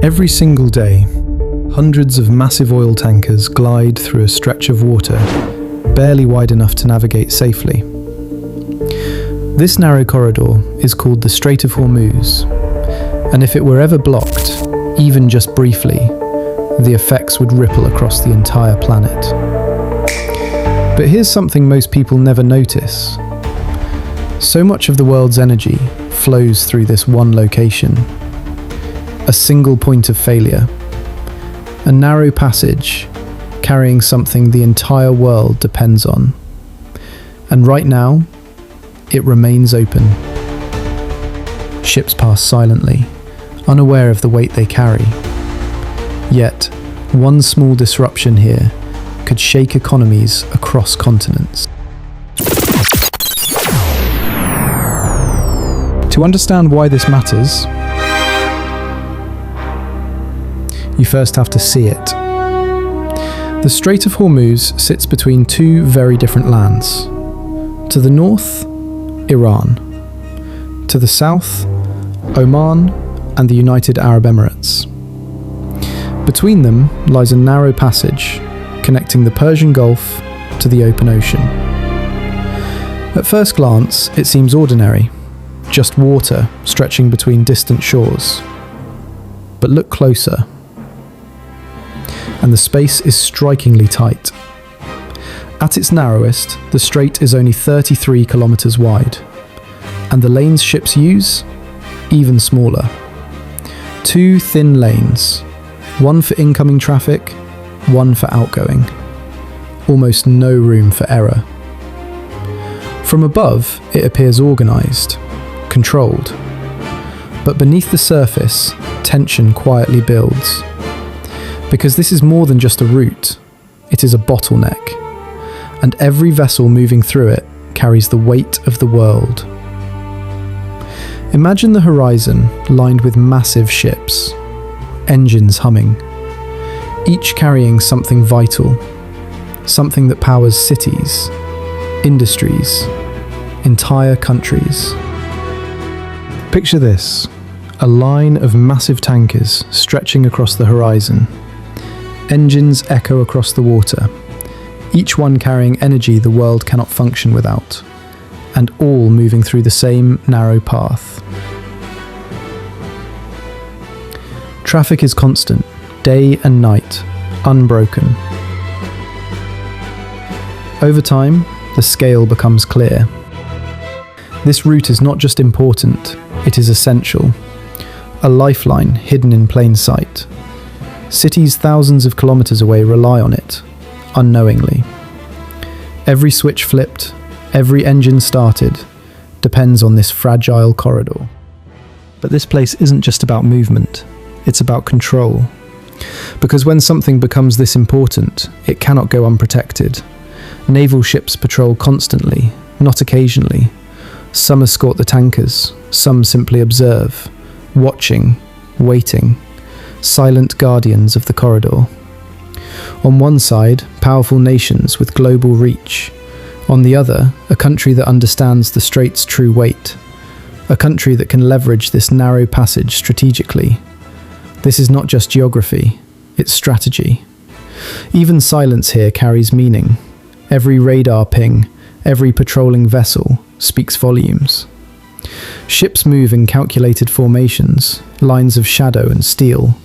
Every single day, hundreds of massive oil tankers glide through a stretch of water, barely wide enough to navigate safely. This narrow corridor is called the Strait of Hormuz, and if it were ever blocked, even just briefly, the effects would ripple across the entire planet. But here's something most people never notice. So much of the world's energy flows through this one location. A single point of failure. A narrow passage carrying something the entire world depends on. And right now, it remains open. Ships pass silently, unaware of the weight they carry. Yet, one small disruption here could shake economies across continents. To understand why this matters, you first have to see it. The Strait of Hormuz sits between two very different lands. To the north, Iran. To the south, Oman and the United Arab Emirates. Between them lies a narrow passage connecting the Persian Gulf to the open ocean. At first glance, it seems ordinary, just water stretching between distant shores. But look closer, and the space is strikingly tight. At its narrowest, the strait is only 33 kilometers wide, and the lanes ships use, even smaller. Two thin lanes, one for incoming traffic, one for outgoing. Almost no room for error. From above, it appears organized, controlled. But beneath the surface, tension quietly builds. Because this is more than just a route, it is a bottleneck. And every vessel moving through it carries the weight of the world. Imagine the horizon lined with massive ships, engines humming, each carrying something vital, something that powers cities, industries, entire countries. Picture this, a line of massive tankers stretching across the horizon. Engines echo across the water, each one carrying energy the world cannot function without, and all moving through the same narrow path. Traffic is constant, day and night, unbroken. Over time, the scale becomes clear. This route is not just important, it is essential. A lifeline hidden in plain sight. Cities thousands of kilometers away rely on it, unknowingly. Every switch flipped, every engine started, depends on this fragile corridor. But this place isn't just about movement, it's about control. Because when something becomes this important, it cannot go unprotected. Naval ships patrol constantly, not occasionally. Some escort the tankers, some simply observe, watching, waiting, silent guardians of the corridor. On one side, powerful nations with global reach. On the other, a country that understands the strait's true weight. A country that can leverage this narrow passage strategically. This is not just geography, it's strategy. Even silence here carries meaning. Every radar ping, every patrolling vessel speaks volumes. Ships move in calculated formations, lines of shadow and steel.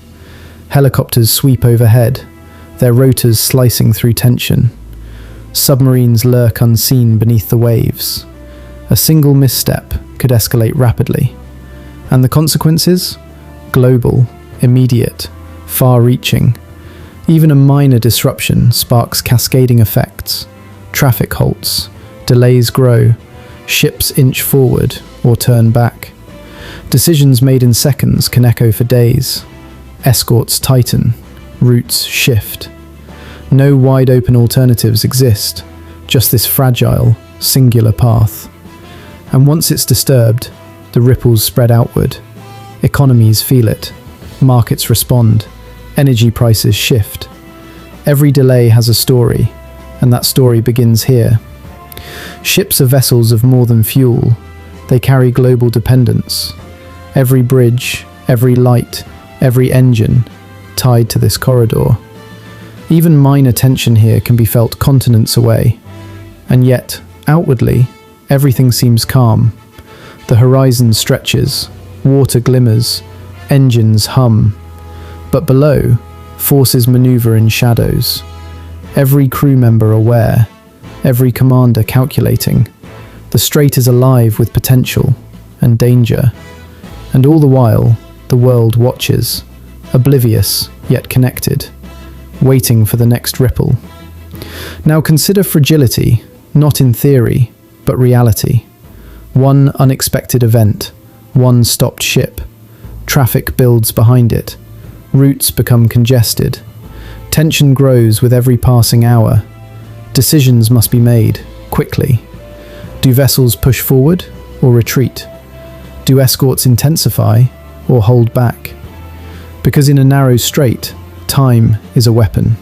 Helicopters sweep overhead, their rotors slicing through tension. Submarines lurk unseen beneath the waves. A single misstep could escalate rapidly. And the consequences? Global, immediate, far-reaching. Even a minor disruption sparks cascading effects. Traffic halts, delays grow, ships inch forward or turn back. Decisions made in seconds can echo for days. Escorts tighten, routes shift. No wide-open alternatives exist, just this fragile, singular path. And once it's disturbed, the ripples spread outward. Economies feel it. Markets respond. Energy prices shift. Every delay has a story, and that story begins here. Ships are vessels of more than fuel. They carry global dependence. Every bridge, every light, every engine tied to this corridor. Even minor tension here can be felt continents away, and yet, outwardly, everything seems calm. The horizon stretches, water glimmers, engines hum. But below, forces maneuver in shadows. Every crew member aware, every commander calculating. The strait is alive with potential and danger. And all the while, the world watches, oblivious yet connected, waiting for the next ripple. Now consider fragility, not in theory, but reality. One unexpected event, one stopped ship. Traffic builds behind it. Routes become congested. Tension grows with every passing hour. Decisions must be made, quickly. Do vessels push forward or retreat? Do escorts intensify or hold back? Because in a narrow strait, time is a weapon.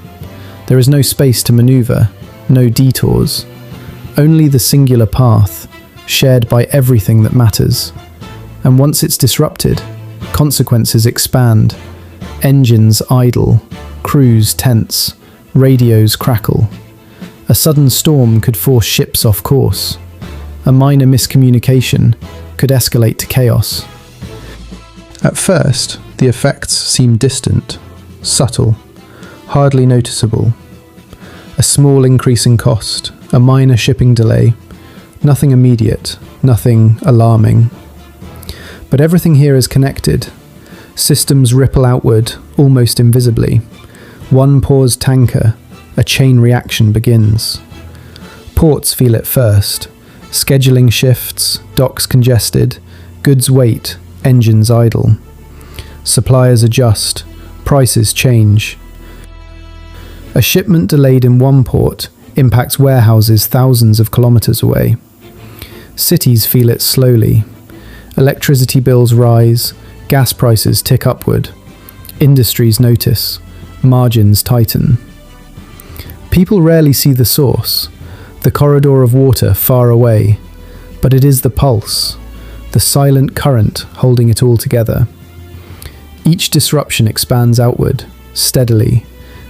There is no space to maneuver, no detours. Only the singular path, shared by everything that matters. And once it's disrupted, consequences expand. Engines idle, crews tense, radios crackle. A sudden storm could force ships off course. A minor miscommunication could escalate to chaos. At first, the effects seem distant, subtle, hardly noticeable. A small increase in cost, a minor shipping delay, nothing immediate, nothing alarming. But everything here is connected. Systems ripple outward, almost invisibly. One paused tanker, a chain reaction begins. Ports feel it first. Scheduling shifts, docks congested, goods wait, engines idle. Suppliers adjust, prices change. A shipment delayed in one port impacts warehouses thousands of kilometers away. Cities feel it slowly. Electricity bills rise, gas prices tick upward. Industries notice, margins tighten. People rarely see the source, the corridor of water far away, but it is the pulse, the silent current holding it all together. Each disruption expands outward, steadily,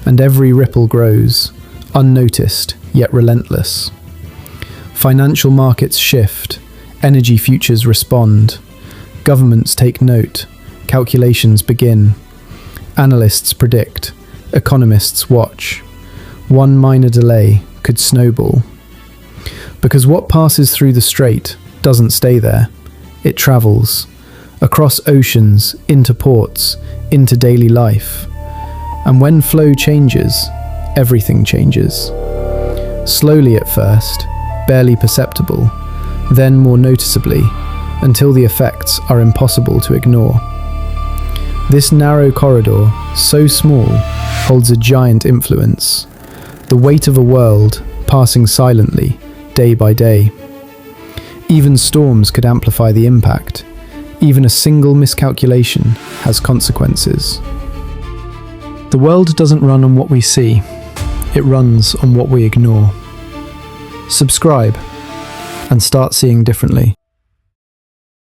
and every ripple grows, unnoticed yet relentless. Financial markets shift, energy futures respond, governments take note, calculations begin, analysts predict, economists watch. One minor delay could snowball. Because what passes through the strait doesn't stay there. It travels across oceans, into ports, into daily life. And when flow changes, everything changes. Slowly at first, barely perceptible, then more noticeably, until the effects are impossible to ignore. This narrow corridor, so small, holds a giant influence. The weight of a world passing silently, day by day. Even storms could amplify the impact. Even a single miscalculation has consequences. The world doesn't run on what we see. It runs on what we ignore. Subscribe and start seeing differently.